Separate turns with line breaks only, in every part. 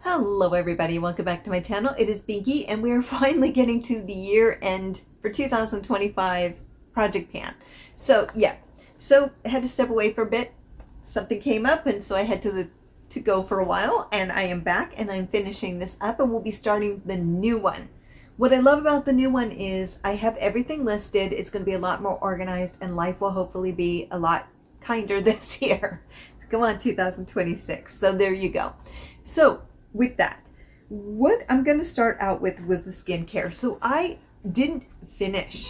Hello everybody, welcome back to my channel. It is Binky and we are finally getting to the year end for 2025 Project Pan. So I had to step away for a bit. Something came up and so I had to go for a while, and I am back and I'm finishing this up and we'll be starting the new one. What I love about the new one is I have everything listed. It's going to be a lot more organized and life will hopefully be a lot kinder this year. So come on, 2026. So there you go. So with that, what I'm going to start out with was the skincare. So I didn't finish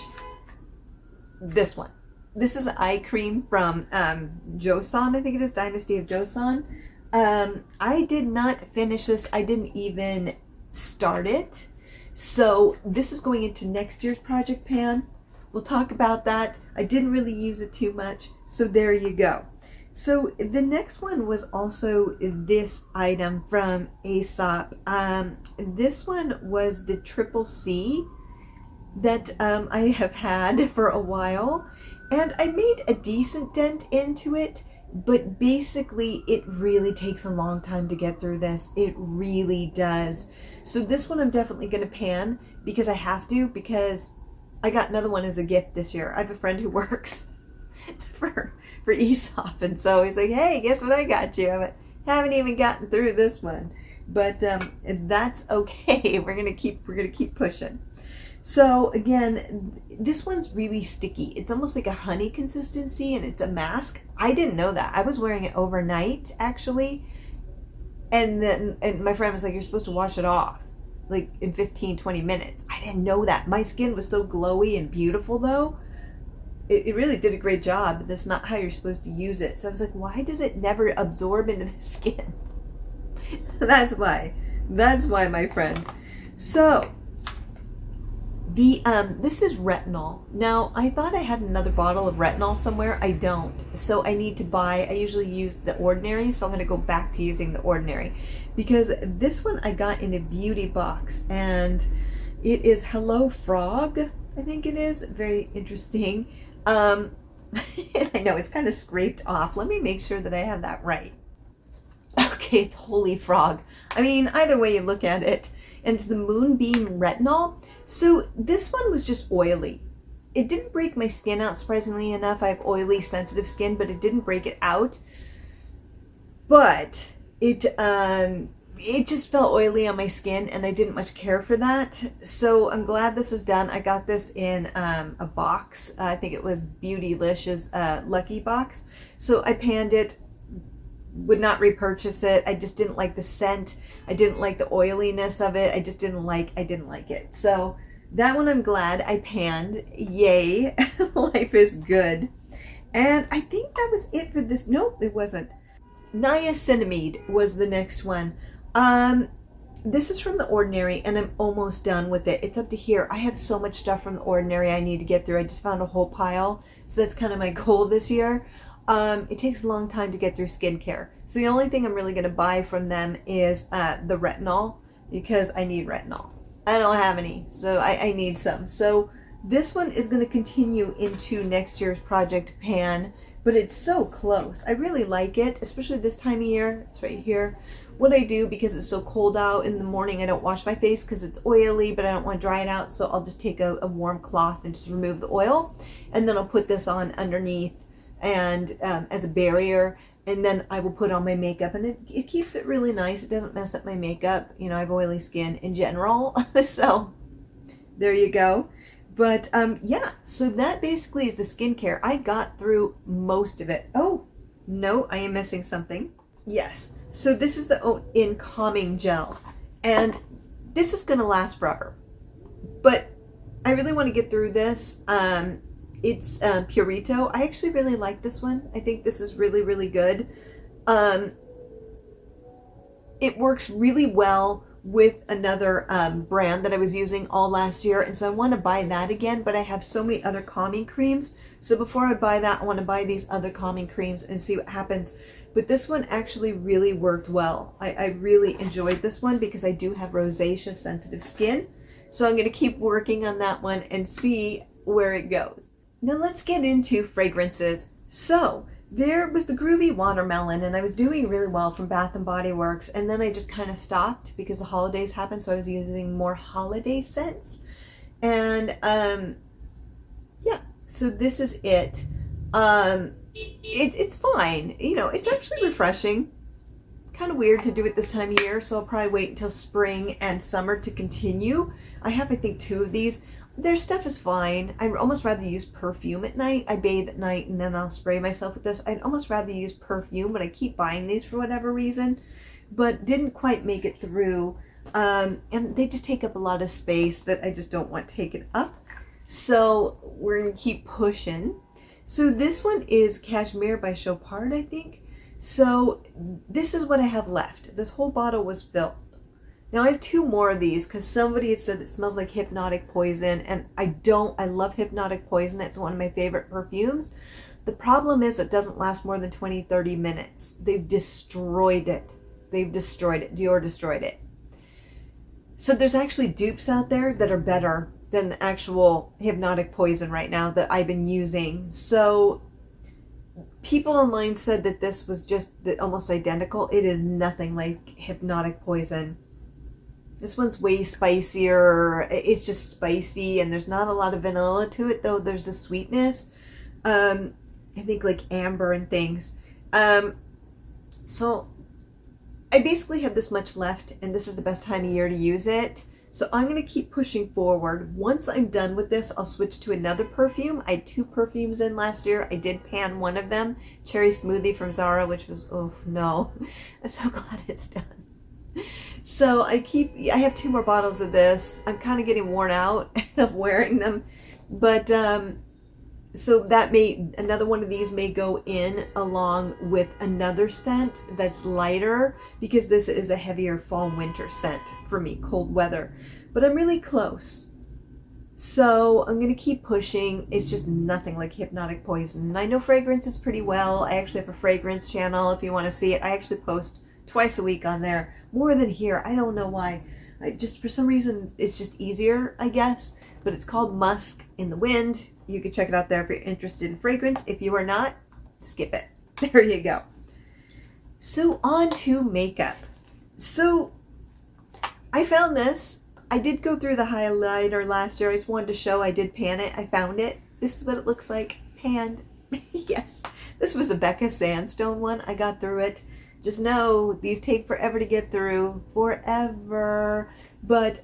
this one. This is an eye cream from Joseon, I think it is, Dynasty of Joseon. I did not finish this. I didn't even start it. So this is going into next year's Project Pan. We'll talk about that. I didn't really use it too much. So there you go. So the next one was also this item from Aesop. This one was the Triple C that I have had for a while, and I made a decent dent into it, but basically it really takes a long time to get through this. It really does. So this one I'm definitely going to pan because I have to, because I got another one as a gift this year. I have a friend who works for Aesop, and so he's like, hey, guess what I got you? I haven't even gotten through this one, but that's okay. We're gonna keep pushing. So again, this one's really sticky. It's almost like a honey consistency, and it's a mask. I didn't know that. I was wearing it overnight actually, and my friend was like, you're supposed to wash it off like in 15-20 minutes. I didn't know that. My skin was so glowy and beautiful though. It really did a great job, but that's not how you're supposed to use it. So I was like, why does it never absorb into the skin? That's why, my friend. So this is retinol. Now I thought I had another bottle of retinol somewhere. I don't. So I need to buy, I usually use the Ordinary, so I'm going to go back to using the Ordinary, because this one I got in a beauty box, and it is Hello Frog, I think it is. Very interesting. I know it's kind of scraped off. Let me make sure that I have that right. Okay, it's Holy Frog. I mean, either way you look at it. And it's the Moonbeam Retinol. So this one was just oily. It didn't break my skin out, surprisingly enough. I have oily, sensitive skin, but it didn't break it out. But it just felt oily on my skin, and I didn't much care for that. So I'm glad this is done. I got this in a box. I think it was Beautylicious Lucky Box. So I panned it, would not repurchase it. I just didn't like the scent. I didn't like the oiliness of it. I didn't like it. So that one I'm glad I panned. Yay. Life is good. And I think that was it for this. Nope, it wasn't. Niacinamide was the next one. This is from the Ordinary, and I'm almost done with it. It's up to here. I have so much stuff from the Ordinary I need to get through. I just found a whole pile, so that's kind of my goal this year. It takes a long time to get through skincare, so the only thing I'm really going to buy from them is the retinol, because I need retinol. I don't have any, so I need some. So this one is going to continue into next year's Project Pan, but it's so close. I really like it, especially this time of year. It's right here. What I do, because it's so cold out in the morning, I don't wash my face because it's oily, but I don't want to dry it out, so I'll just take a warm cloth and just remove the oil, and then I'll put this on underneath and as a barrier, and then I will put on my makeup, and it keeps it really nice. It doesn't mess up my makeup. You know, I have oily skin in general. So there you go. But yeah, so that basically is the skincare. I got through most of it. Oh no, I am missing something. Yes, so this is the Oat-In Calming Gel, and this is going to last forever, but I really want to get through this. It's Purito. I actually really like this one. I think this is really, really good. It works really well with another brand that I was using all last year, and so I want to buy that again, but I have so many other calming creams, so before I buy that, I want to buy these other calming creams and see what happens. But this one actually really worked well. I really enjoyed this one because I do have rosacea sensitive skin, so I'm going to keep working on that one and see where it goes. Now let's get into fragrances. So there was the Groovy Watermelon, and I was doing really well from Bath and Body Works, and then I just kind of stopped because the holidays happened, so I was using more holiday scents. And yeah, so this is it. It's fine. You know, it's actually refreshing. Kind of weird to do it this time of year, so I'll probably wait until spring and summer to continue. I have, I think, 2 of these. Their stuff is fine. I'd almost rather use perfume at night. I bathe at night and then I'll spray myself with this. I'd almost rather use perfume, but I keep buying these for whatever reason. But didn't quite make it through. And they just take up a lot of space that I just don't want taken up. So we're going to keep pushing. So this one is Cashmere by Chopard, I think. So this is what I have left. This whole bottle was filled. Now I have 2 more of these because somebody had said it smells like Hypnotic Poison, and I love Hypnotic Poison. It's one of my favorite perfumes. The problem is it doesn't last more than 20-30 minutes. They've destroyed it. Dior destroyed it. So there's actually dupes out there that are better than the actual Hypnotic Poison right now that I've been using. So people online said that this was just almost identical. It is nothing like Hypnotic Poison. This one's way spicier. It's just spicy, and there's not a lot of vanilla to it, though there's a sweetness. I think like amber and things. So I basically have this much left, and this is the best time of year to use it. So I'm going to keep pushing forward. Once I'm done with this, I'll switch to another perfume. I had 2 perfumes in last year. I did pan one of them, Cherry Smoothie from Zara, which was, oh no. I'm so glad it's done. So I have 2 more bottles of this. I'm kind of getting worn out of wearing them. But so another one of these may go in along with another scent that's lighter, because this is a heavier fall winter scent for me, cold weather. But I'm really close. So I'm going to keep pushing. It's just nothing like Hypnotic Poison. And I know fragrances pretty well. I actually have a fragrance channel if you want to see it. I actually post twice a week on there, more than here. I don't know why. For some reason, it's just easier, I guess. But it's called Musk in the Wind. You can check it out there if you're interested in fragrance. If you are not, skip it. There you go. So on to makeup. So I found this. I did go through the highlighter last year. I just wanted to show I did pan it. I found it. This is what it looks like. Panned. Yes. This was a Becca Sandstone one. I got through it. Just know these take forever to get through. Forever. But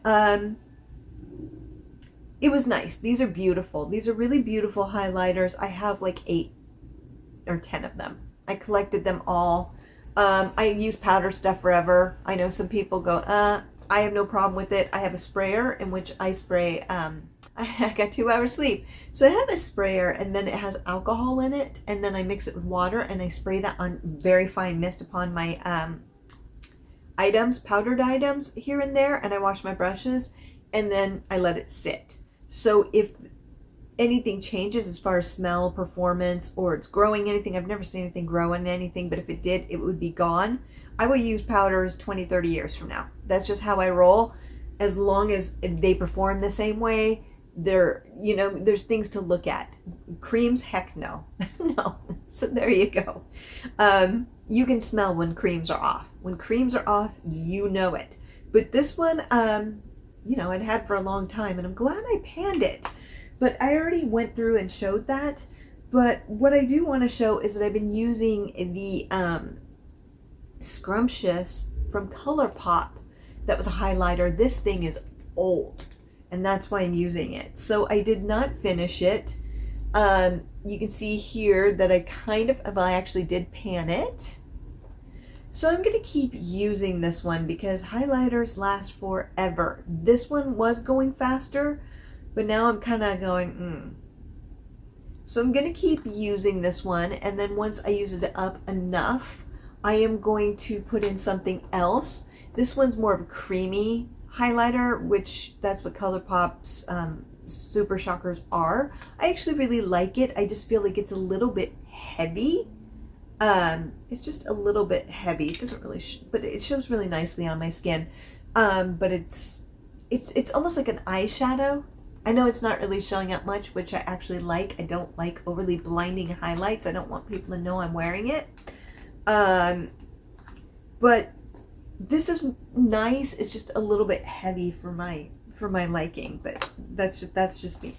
it was nice. These are beautiful. These are really beautiful highlighters. I have like 8 or 10 of them. I collected them all. I use powder stuff forever. I know some people go, I have no problem with it. I have a sprayer in which I spray, I got 2 hours sleep. So I have a sprayer, and then it has alcohol in it, and then I mix it with water, and I spray that on very fine mist upon my items, powdered items here and there, and I wash my brushes, and then I let it sit. So if anything changes as far as smell, performance, or it's growing anything, I've never seen anything grow in anything, but if it did, it would be gone. I will use powders 20, 30 years from now. That's just how I roll. As long as they perform the same way, there's things to look at. Creams, heck no. No. So there you go. You can smell when creams are off. When creams are off, you know it. But this one, I'd had for a long time, and I'm glad I panned it. But I already went through and showed that. But what I do want to show is that I've been using the Scrumptious from ColourPop. That was a highlighter. This thing is old, and that's why I'm using it. So I did not finish it. You can see here that I actually did pan it. So I'm going to keep using this one because highlighters last forever. This one was going faster, but now I'm kind of going, So I'm going to keep using this one, and then once I use it up enough, I am going to put in something else. This one's more of a creamy highlighter, which that's what ColourPop's Super Shockers are. I actually really like it. I just feel like it's a little bit heavy. It's just a little bit heavy. It doesn't really, but it shows really nicely on my skin. But it's almost like an eyeshadow. I know it's not really showing up much, which I actually like. I don't like overly blinding highlights. I don't want people to know I'm wearing it. But this is nice. It's just a little bit heavy for my liking, but that's just me.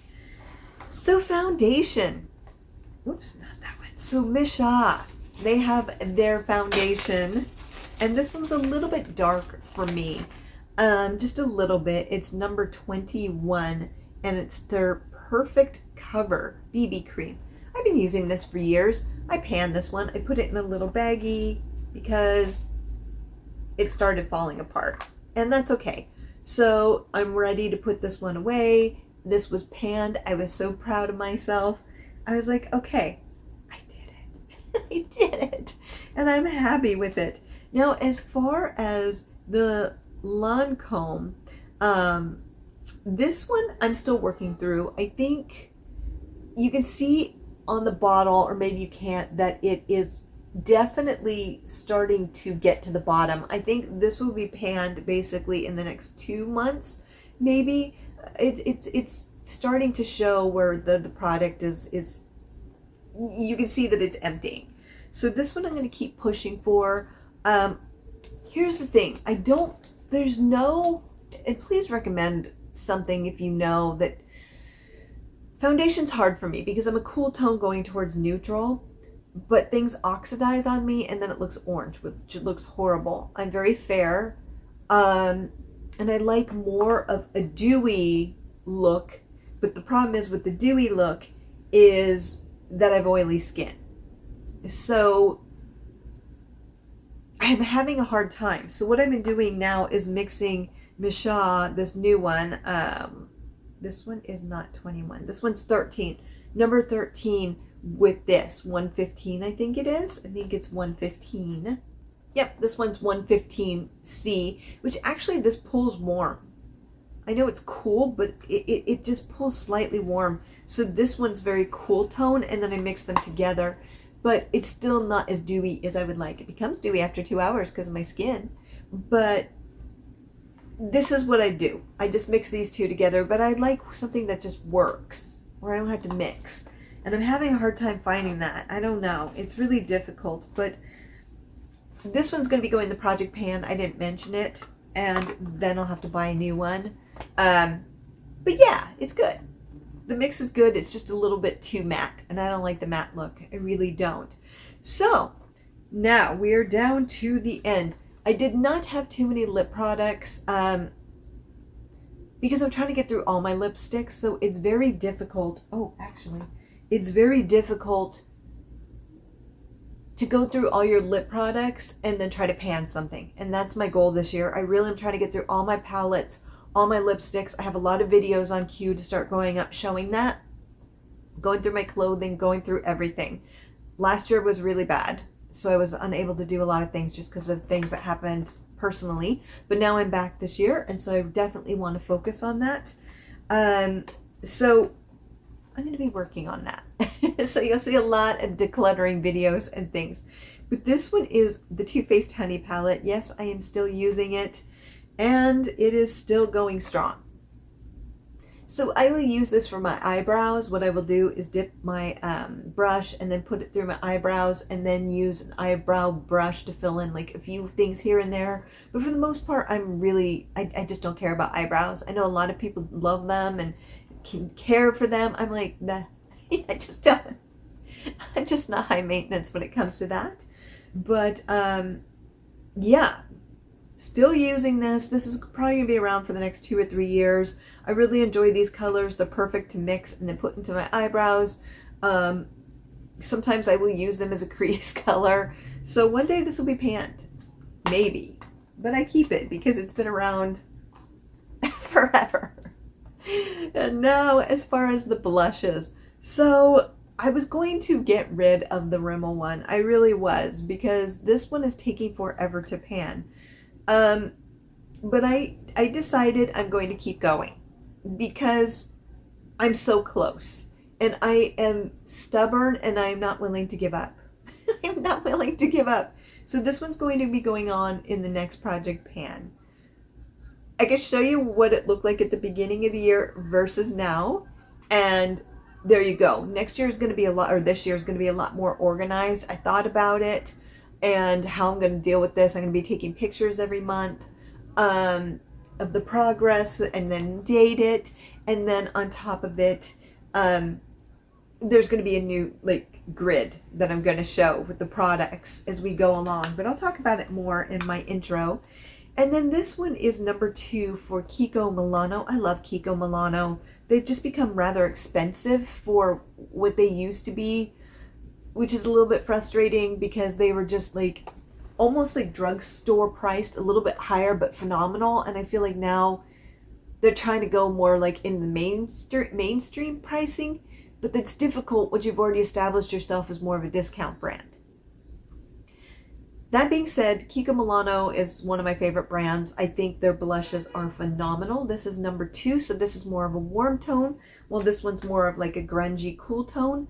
So foundation. Whoops, not that one. So Missha, they have their foundation, and this one's a little bit dark for me. Just a little bit. It's number 21, and it's their Perfect Cover BB cream. I've been using this for years. I panned this one. I put it in a little baggie because it started falling apart, and that's okay. So I'm ready to put this one away. This was panned. I was so proud of myself. I was like, okay, I did it. I did it. And I'm happy with it. Now, as far as the Lancome, this one I'm still working through. I think you can see on the bottle, or maybe you can't, that it is definitely starting to get to the bottom. I think this will be panned basically in the next 2 months, maybe. It's starting to show where the product is you can see that it's emptying. So this one I'm going to keep pushing for. Here's the thing. There's no, and please recommend something if you know that foundation's hard for me because I'm a cool tone going towards neutral, but things oxidize on me and then it looks orange, which looks horrible. I'm very fair, and I like more of a dewy look, but the problem is with the dewy look is that I have oily skin. So I'm having a hard time. So what I've been doing now is mixing Missha, this new one. This one is not 21. This one's 13. Number 13 with this 115, I think it is. I think it's 115. Yep, this one's 115C, which actually this pulls warm. I know it's cool, but it just pulls slightly warm. So this one's very cool tone, and then I mix them together. But it's still not as dewy as I would like. It becomes dewy after 2 hours because of my skin. But this is what I do. I just mix these two together, but I like something that just works, where I don't have to mix. And I'm having a hard time finding that. I don't know. It's really difficult, but this one's going to be going in the project pan. I didn't mention it, and then I'll have to buy a new one. But yeah, it's good. The mix is good. It's just a little bit too matte, and I don't like the matte look. I really don't. So now we are down to the end. I did not have too many lip products because I'm trying to get through all my lipsticks, so it's very difficult. Oh, actually, it's very difficult to go through all your lip products and then try to pan something. And that's my goal this year. I really am trying to get through all my palettes, all my lipsticks. I have a lot of videos on queue to start going up showing that. Going through my clothing, going through everything. Last year was really bad, so I was unable to do a lot of things just because of things that happened personally. But now I'm back this year, and so I definitely want to focus on that. So I'm going to be working on that. So you'll see a lot of decluttering videos and things. But this one is the Too Faced Honey palette. Yes, I am still using it, and it is still going strong. So I will use this for my eyebrows. What I will do is dip my brush and then put it through my eyebrows, and then use an eyebrow brush to fill in like a few things here and there. But for the most part, I just don't care about eyebrows. I know a lot of people love them and can care for them. I'm like, nah, I just don't. I'm just not high maintenance when it comes to that. But yeah, still using this. This is probably gonna be around for the next 2 or 3 years. I really enjoy these colors. They're perfect to mix and then put into my eyebrows. Sometimes I will use them as a crease color. So one day this will be panned, maybe, but I keep it because it's been around forever. And now as far as the blushes, so I was going to get rid of the Rimmel one. I really was, because this one is taking forever to pan. But I decided I'm going to keep going because I'm so close, and I am stubborn, and I am not willing to give up. I'm not willing to give up. So this one's going to be going on in the next project pan. I can show you what it looked like at the beginning of the year versus now. And there you go. Next year is going to be a lot, or this year is going to be a lot more organized. I thought about it and how I'm going to deal with this. I'm going to be taking pictures every month of the progress and then date it. And then on top of it, there's going to be a new grid that I'm going to show with the products as we go along. But I'll talk about it more in my intro. And then this one is number 2 for Kiko Milano. I love Kiko Milano. They've just become rather expensive for what they used to be, which is a little bit frustrating because they were just almost drugstore priced, a little bit higher but phenomenal. And I feel like now they're trying to go more in the mainstream pricing, but that's difficult when you've already established yourself as more of a discount brand. That being said, Kiko Milano is one of my favorite brands. I think their blushes are phenomenal. This is number 2, so this is more of a warm tone, while this one's more of a grungy, cool tone.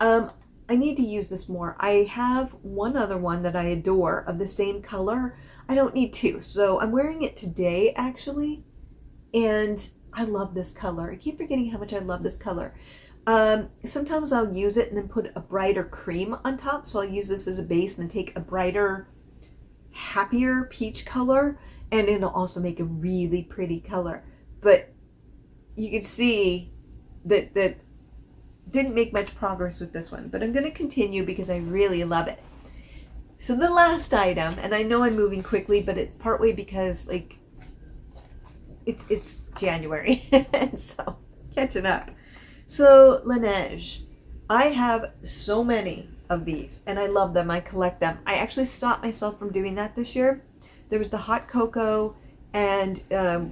I need to use this more. I have one other one that I adore of the same color. I don't need 2, so I'm wearing it today, actually, and I love this color. I keep forgetting how much I love this color. Sometimes I'll use it and then put a brighter cream on top. So I'll use this as a base and then take a brighter, happier peach color, and it'll also make a really pretty color. But you can see that didn't make much progress with this one, but I'm going to continue because I really love it. So the last item, and I know I'm moving quickly, but it's partway because it's January, and so catching up. So Laneige, I have so many of these and I love them. I collect them. I actually stopped myself from doing that this year. There was the hot cocoa and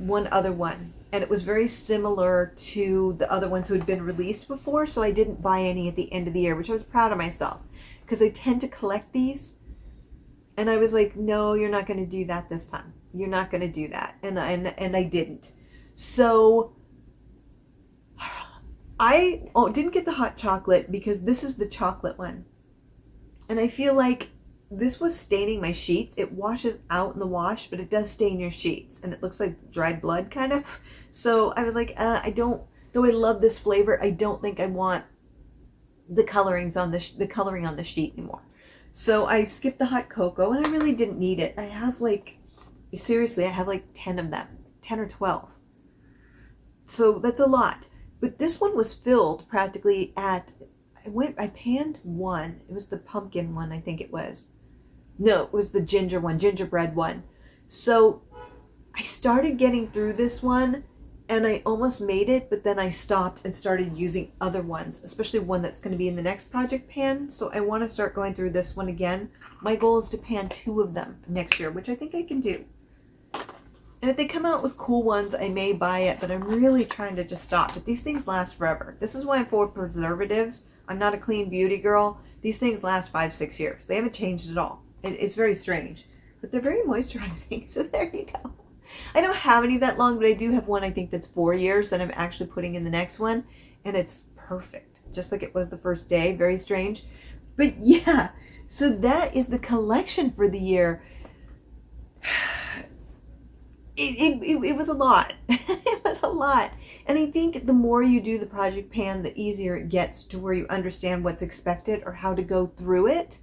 one other one, and it was very similar to the other ones who had been released before, so I didn't buy any at the end of the year, which I was proud of myself because I tend to collect these, and I was like, no, you're not going to do that this time. You're not going to do that, and I didn't. So I didn't get the hot chocolate because this is the chocolate one. And I feel like this was staining my sheets. It washes out in the wash, but it does stain your sheets. And it looks like dried blood, kind of. So I was like, though I love this flavor, I don't think I want the coloring on the sheet anymore. So I skipped the hot cocoa, and I really didn't need it. I have seriously, I have 10 of them. 10 or 12. So that's a lot. But this one was filled practically I panned one. It was the pumpkin one, I think it was. No, it was the gingerbread one. So I started getting through this one and I almost made it, but then I stopped and started using other ones, especially one that's going to be in the next project pan. So I want to start going through this one again. My goal is to pan 2 of them next year, which I think I can do. And if they come out with cool ones, I may buy it, but I'm really trying to just stop. But these things last forever. This is why I'm for preservatives. I'm not a clean beauty girl. These things last 5-6 years. They haven't changed at all. It's very strange. But they're very moisturizing, so there you go. I don't have any that long, but I do have one I think that's 4 years that I'm actually putting in the next one. And it's perfect. Just like it was the first day. Very strange. But yeah, so that is the collection for the year. It was a lot. It was a lot. And I think the more you do the project pan, the easier it gets to where you understand what's expected or how to go through it.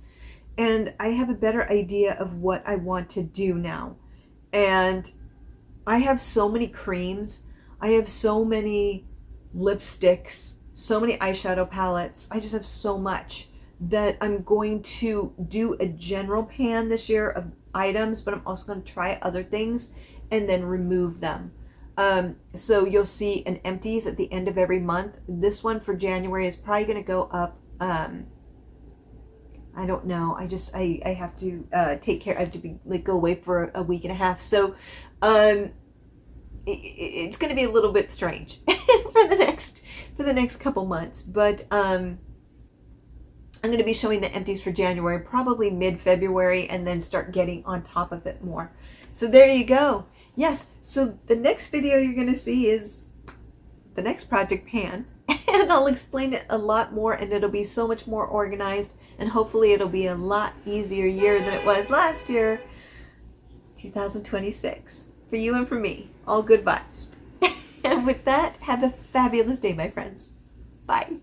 And I have a better idea of what I want to do now. And I have so many creams. I have so many lipsticks, so many eyeshadow palettes. I just have so much that I'm going to do a general pan this year of items, but I'm also going to try other things and then remove them. So you'll see an empties at the end of every month. This one for January is probably going to go up. I don't know. I have to take care. I have to go away for a week and a half. So it's going to be a little bit strange for the next couple months. But I'm going to be showing the empties for January, probably mid-February, and then start getting on top of it more. So there you go. Yes, so the next video you're going to see is the next project pan, and I'll explain it a lot more, and it'll be so much more organized, and hopefully it'll be a lot easier year than it was last year, 2026. for you and for me. All good vibes. And with that, have a fabulous day, my friends. Bye.